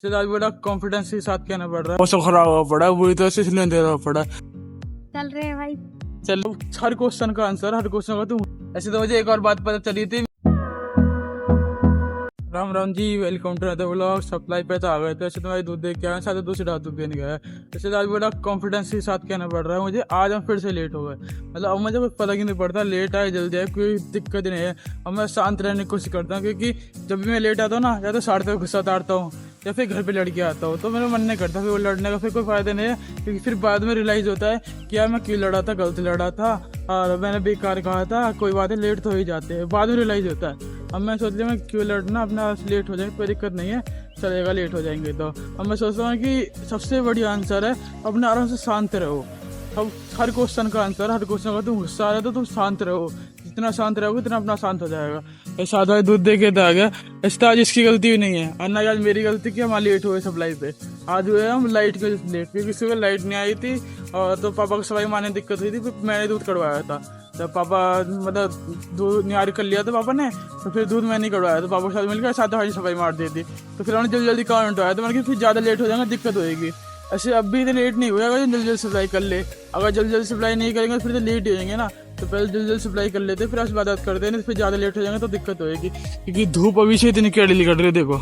से आज बड़ा कॉन्फिडेंस के साथ कहना पड़ रहा है। मौसम खराब हुआ पड़ा है, बुरी तरह से इसलिए अंधेरा हुआ पड़ा है। चल रहे हैं भाई। चलो हर क्वेश्चन का आंसर, हर क्वेश्चन का तुम। ऐसे तो मुझे एक और बात पता चली थी। Ram Ram ji, welcome to other vlog. Supply पे तो आ गए थे। ऐसे तुम्हारी दूध देख के आए, साथ दूसरी रात दूध देने गया। ऐसे तो आज बड़ा कॉन्फिडेंस के साथ कहना पड़ रहा है मुझे। आज हम फिर से लेट हो गए। मतलब अब मुझे कुछ पता ही नहीं पड़ता, लेट आए जल्दी आए कोई दिक्कत नहीं है। अब मैं शांत रहने की कोशिश करता हूँ, क्योंकि जब भी मैं लेट आता हूँ ना, या तो साढ़े तक गुस्सा उतारता हूँ या फिर घर पे लड़ के आता हूँ, तो मेरा मन नहीं करता फिर वो लड़ने का। फिर कोई फायदा नहीं है, क्योंकि फिर बाद में रियलाइज होता है कि यार मैं क्यों लड़ा था, गलत लड़ा था और मैंने बेकार कहा था। कोई बात है, लेट तो हो ही जाते हैं, बाद में रियलाइज होता है। अब मैं सोच लिया मैं क्यों लड़ना, अपना लेट हो जाएंगे कोई दिक्कत नहीं है, चलेगा लेट हो जाएंगे तो। अब मैं सोचता हूँ कि सबसे बढ़िया आंसर है अपने आराम से शांत रहो। अब हर क्वेश्चन का आंसर, हर क्वेश्चन का तुम गुस्सा आ रहा है तो तुम शांत रहो। जितना शांत रहोगे उतना अपना शांत हो जाएगा। ऐसा आधा दूध दे के तो आ गया। ऐसा आज इसकी गलती भी नहीं है, और ना आज मेरी गलती कि हम लेट हुए सप्लाई पे। आज हुए हम लाइट के लेट, क्योंकि सुबह लाइट नहीं आई थी और तो पापा को सफाई मारने में दिक्कत हुई थी। फिर मैंने दूध कड़वाया था, जब पापा मतलब दूध न्यारी कर लिया था पापा ने, तो फिर दूध मैं नहीं कड़वाया, तो पापा के साथ मिलकर साथ हरी सफाई मार दी थी। तो फिर हमने जल्दी जल्दी काम उठाया, तो मैंने फिर ज़्यादा लेट हो जाएगा, दिक्कत होएगी। ऐसे अब भी इतने लेट नहीं हुआ, अगर जल्दी जल्दी सप्लाई कर ले। अगर जल्दी जल्दी सप्लाई नहीं करेंगे तो फिर तो लेट हो जाएंगे ना। तो पहले जल्दी जल्दी सप्लाई कर लेते, फिर उसके बाद करते हैं, नहीं फिर ज़्यादा लेट हो जाएंगे तो दिक्कत होएगी। क्योंकि धूप अभी से इतनी कैडी निकल रही है, देखो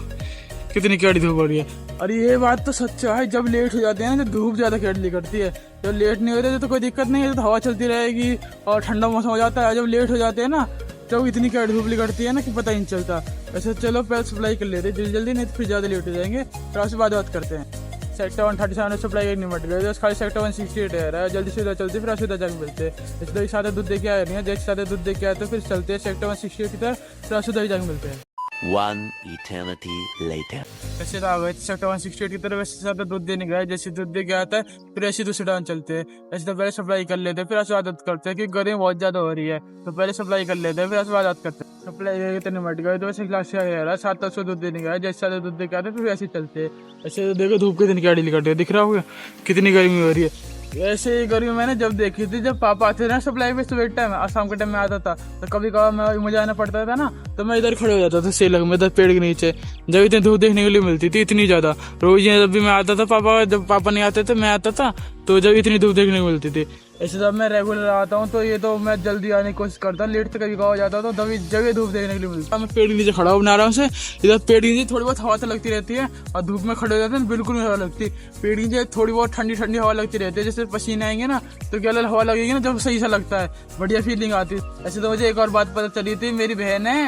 कितनी कैडी धूप हो रही है। और ये बात तो सच है, जब लेट हो जाते हैं ना तो धूप ज़्यादा कैडी करती है। जब लेट नहीं होते तो कोई दिक्कत नहीं है, तो हवा चलती रहेगी और ठंडा मौसम हो जाता है। जब लेट हो जाते हैं ना, जब इतनी कैडी धूप निकलती है ना कि पता ही नहीं चलता। वैसे चलो पहले सप्लाई कर लेते जल्दी जल्दी, नहीं तो फिर ज़्यादा लेट हो जाएंगे। फिर उसके बाद बात करते हैं। सेक्टर 137 में सप्लाई एक निमट गए, खाली सेक्टर 168 है। जल्दी से चलते फिर सीधा जाकर मिलते हैं। जैसे तो सादा दूध दे के आए नहीं है, जैसे सादा दूध दे के आए तो फिर चलते हैं सेक्टर 168 की तरफ, फिर सीधा जाकर मिलते हैं। One eternity later. वैसे तो आ गए सेक्टर 168 की तरफ। वैसे सादा दूध देने गए, जैसे दूध दे के आता है फिर ऐसे दूसरे डाउन चलते हैं। ऐसे तो पहले सप्लाई कर लेते हैं, फिर ऐसे आदत करते हैं, क्योंकि गर्मी बहुत ज़्यादा हो रही है, तो पहले सप्लाई कर लेते हैं, फिर ऐसे आदत करते हैं। सप्लाई कितने मट गए, तो वैसे क्लास से आ रहा 700 दूध देने गए, जैसे सादा दूध दे के आते फिर ऐसे चलते हैं। ऐसे तो देखो धूप कितनी गाड़ी निकलती है, दिख रहा होगा कितनी गर्मी हो रही है। ऐसे गर्मी मैंने जब देखी थी, जब पापा आते थे ना सप्लाई पे सुबह टाइम और शाम के टाइम में आता था, तो कभी कभार मुझे आना पड़ता था ना, तो मैं इधर खड़े हो जाता था सेलग में, इधर पेड़ के नीचे। जब इतनी धूप देखने के लिए मिलती थी इतनी ज़्यादा, रोज जब भी मैं आता था, जब पापा नहीं आते थे मैं आता था, तो जब इतनी धूप देखने को मिलती थी। ऐसे जब मैं रेगुलर आता हूँ तो ये तो मैं जल्दी आने की कोशिश करता हूँ, लेट से कभी हो जाता तो तभी जब ये धूप देखने के लिए मिलता है। मैं पेड़ के नीचे खड़ा हूँ बना रहा हूँ से, इधर पेड़ के नीचे थोड़ी बहुत हवा तो लगती रहती है, और धूप में खड़े हो जाते हैं बिल्कुल नहीं हवा लगती। पेड़ के नीचे थोड़ी बहुत ठंडी ठंडी हवा लगती रहती है, जैसे पसीने आएंगे ना तो क्या हवा लगेगी ना, जब सही सा लगता है, बढ़िया फीलिंग आती है। ऐसे तो मुझे एक और बात पता चली थी, मेरी बहन है,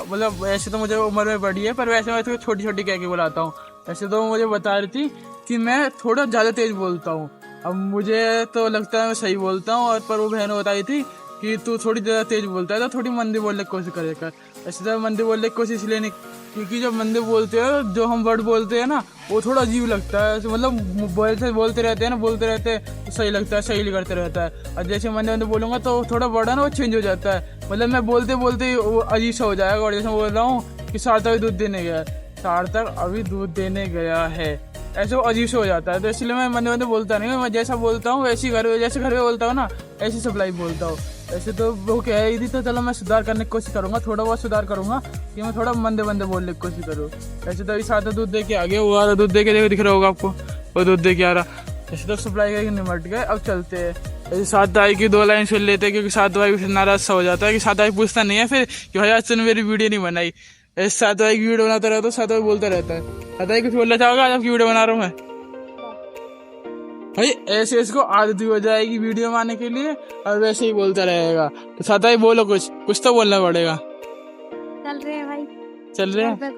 मतलब ऐसे तो मुझे उम्र में बड़ी है, पर वैसे मैं तो छोटी छोटी कह के बुलाता हूँ। ऐसे तो मुझे बता रही थी कि मैं थोड़ा ज़्यादा तेज बोलता हूँ। अब मुझे तो लगता है मैं सही बोलता हूँ, और पर वो बहन बताई थी कि तू थोड़ी ज़्यादा तेज बोलता है, तो थोड़ी मंदी बोलने की कोशिश करेगा। ऐसे तो मंदी बोलने की कोशिश इसलिए नहीं, क्योंकि जब मंदी बोलते हैं, जो हम वर्ड बोलते हैं ना, वो थोड़ा अजीब लगता है। मतलब बोलते रहते हैं ना, बोलते रहते हैं तो सही लगता है, सही करते रहता है। और जैसे मंदे मंदे बोलूँगा तो थोड़ा वर्ड है ना वो चेंज हो जाता है। मतलब मैं बोलते बोलते वो अजीब सा हो जाएगा। और जैसे बोल रहा हूँ कि सार्थक दूध देने गया, सार्थक अभी दूध देने गया है, ऐसे वो अजीब से हो जाता है। तो इसलिए मैं मंदे मंदे बोलता नहीं हूँ, मैं जैसा बोलता हूँ वैसे जैसे घर में बोलता हूँ ना, ऐसी सप्लाई बोलता हूँ। ऐसे तो वो कह रही थी, तो चलो मैं सुधार करने की कोशिश करूँगा, थोड़ा बहुत सुधार करूँगा कि मैं थोड़ा मंदे मंदे बोलने की कोशिश करूँ। ऐसे तो अभी सादा दूध दे के आ गया, वो आ रहा दूध दे के, देखो दिख रहा होगा आपको, वो दूध दे के आ रहा। ऐसे तो सप्लाई करके निमट गए, अब चलते हैं। ऐसे सात दाई की 2 लाइन सुन लेते हैं, क्योंकि सात दाई फिर नाराज सा हो जाता है कि सात दाई पूछता नहीं है फिर कि भाई आज तुमने मेरी वीडियो नहीं बनाई। ऐसे सात दाई की वीडियो बनाता रहता, सात दाई बोलता रहता है। सात दाई कुछ बोलना चाहोगे आज आपकी वीडियो बना रहा हूँ मैं? भाई ऐसे इसको आदत हो जाएगी वीडियो बनाने के लिए, और वैसे ही बोलता रहेगा। तो साथ ही बोलो, कुछ तो बोलना पड़ेगा। चल रहे हैं भाई। चल रहे हैं,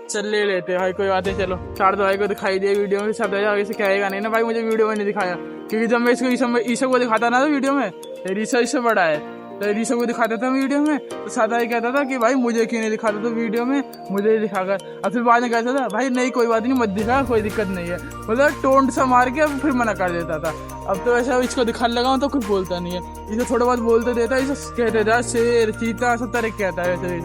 चल ले लेते हैं भाई, कोई बात नहीं। चलो चार भाई को दिखाई दिया वीडियो में, सब आगे से कहेगा नहीं ना भाई मुझे वीडियो में नहीं दिखाया, क्योंकि जब मैं इसको ईशा को दिखाता ना तो वीडियो में, ईशा इससे बड़ा है, तो ईशा को दिखाता था वीडियो में, तो सादा ही कहता था कि भाई मुझे क्यों नहीं दिखाता तो वीडियो में, मुझे दिखाकर। और फिर बाद में कहता था भाई नहीं कोई बात नहीं, मत दिखा, कोई दिक्कत नहीं है। मतलब टोंट सा मार के अब फिर मना कर देता था। अब तो ऐसा इसको दिखाने लगा तो कुछ बोलता नहीं है, इसे थोड़ा बहुत बोलते देता है, इसे कहते था शेर चीता सब तरह कहता है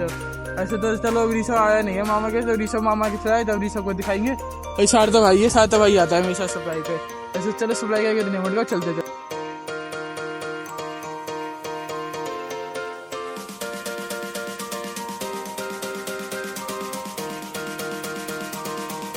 ऐसे तो चलो अब ऋषभ आया नहीं है मामा के, तो ऋषभ मामा के चलाए, तब ऋषभ को दिखाएंगे। सारदा भाई है, सारदा भाई आता है हमेशा सप्लाई पे। ऐसे चलो सप्लाई करके देने पड़ेगा, चलते थे।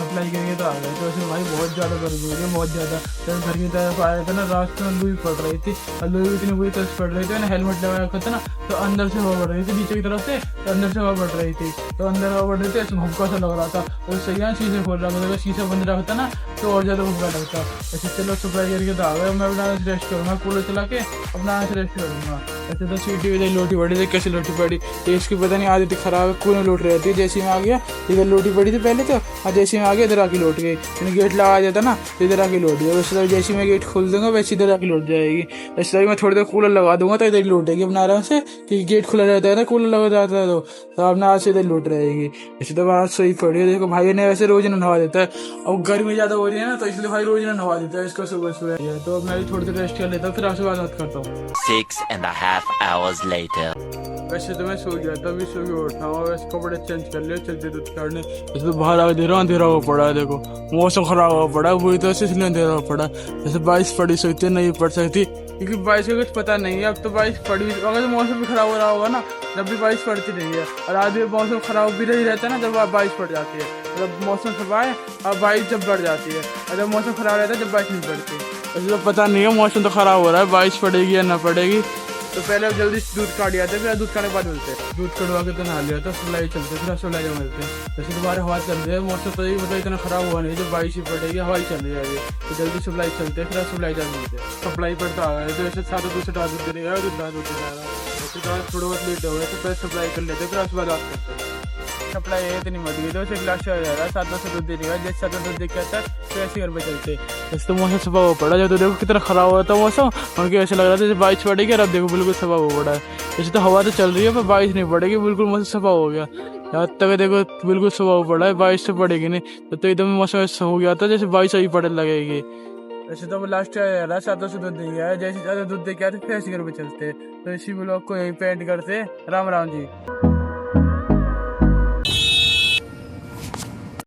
सप्लाई करेंगे तो आ गए। तो वैसे भाई बहुत ज़्यादा गर्मी हो रही है, बहुत ज़्यादा। तो घर की तरफ आया था ना, रास्ते में लू भी पड़ रही थी, और लू भी इतनी बुरी तरह से पड़ रही थी ना, हेलमेट लगा रखा था ना, तो अंदर से हवा पड़ रही थी नीचे की तरफ से, तो अंदर से हवा पड़ रही थी, तो अंदर हवा पड़ रही थी, ऐसे भुक्का सा लग रहा था। और सही है शीशे खोल रहा था, अगर शीशा बंद रखा था ना तो और ज़्यादा भुक्का लगता। ऐसे चलो सप्लाई करके तो आ गए, मैं अपना रेस्ट करूँगा, कूलर चला के अपना रेस्ट करूँगा। ऐसे तो सीटी इधर लोटी पड़ी थी, कैसे लोटी पड़ी तो इसकी पता नहीं आदत खराब है, कूलर लोट रही थी। जैसे ही मैं आ गया इधर लोटी पड़ी थी पहले तो, और जैसे मैं आ गया इधर आके लौट गई। मैंने गेट लगा दिया था ना तो इधर आके लौट गया। वैसे जैसे मैं गेट खोल दूंगा वैसे इधर आके लौट जाएगी। ऐसे मैं थोड़ी देर कूलर लगा दूंगा तो इधर लौटेगी अपना आराम से, क्योंकि गेट खुला रहता है ना, कूलर लगा जाता है तो अपना आज से इधर लौट रहेगी। ऐसे तो बात सही पड़ी है। देखो भाई ने वैसे रोज नहा देता है, अब गर्मी ज़्यादा हो रही है ना तो इसलिए भाई रोज नहा देता है इसको सुबह सुबह। तो मैं भी थोड़ी देर रेस्ट कर लेता हूँ, फिर आपसे बात करता हूँ। 6.5 hours later. वैसे तो मैं सो गया था, अभी सो के उठा हूँ, वैसे कपड़े चेंज कर लिए, चलते दूध काटने। वैसे तो बाहर आगे दे रहा हूँ, अंधेरा हुआ पड़ा है, देखो मौसम खराब हुआ पड़ा है बुरी तरह से, इसलिए अंधेरा हुआ पड़ा है। जैसे बारिश पड़ी सकती है, नहीं पड़ सकती, क्योंकि बारिश का कुछ पता नहीं है। अब तो बारिश पड़ी, अगर तो मौसम भी खराब हो रहा होगा ना जब भी बारिश पड़ती नहीं है, और आज भी मौसम खराब भी नहीं रहता है ना जब बारिश पड़ जाती है। मतलब मौसम सब आए और बारिश जब बढ़ जाती है, और जब मौसम खराब रहता है जब बारिश नहीं पड़ती। वैसे तो पता नहीं है, मौसम तो खराब हो रहा है, बारिश पड़ेगी या ना पड़ेगी। तो पहले अब जल्दी दूध काट दिया था, फिर दूध काटने के बाद मिलते हैं। दूध कटवा के तो नहा लिया था, सुलाई चलते फिर सुलाई जब मिलते हैं। जैसे दोबारा हवा चल रही है, मौसम तो मतलब इतना खराब हुआ नहीं, जब बारिश ही पड़ेगी हवा ही चल रही है अभी, तो जल्दी सप्लाई चलते हैं, फिर सप्लाई जब मिलते हैं। सप्लाई पर तो आ गए तो ऐसे साथ दूध से दूध देने गया, दूध दे रहा है, थोड़ा बहुत लेट हो गया तो पहले सप्लाई कर लेते, फिर उसके बाद बात करते हैं। सप्लाई है इतनी मत गई तो उसे गिलास हो जा रहा है, 7 से दूध देने का, जैसे 7 दूध देख के आता है तो ऐसे घर पे चलते। जैसे तो मौसम सुबह हो पड़ा, जब तो देखो कितना खराब हुआ था मौसम, उनके ऐसे लग रहा था जैसे बारिश पड़ेगी, और अब देखो बिल्कुल सुबह हो पड़ा है। जैसे तो हवा तो चल रही है पर बारिश नहीं पड़ेगी, बिल्कुल मौसम सुबह हो गया। यहाँ तक देखो बिल्कुल सुबह हो पड़ा है, बारिश तो पड़ेगी नहीं, तो एकदम मौसम ऐसा हो गया था जैसे बारिश अभी पड़ने लगेगी। वैसे तो लास्ट यार 7 से दूध दे गया, जैसे ज़्यादा दूध दे के आते फिर ऐसे घर पे चलते। तो इसी ब्लॉग को यहीं पे एंड करते। राम राम जी।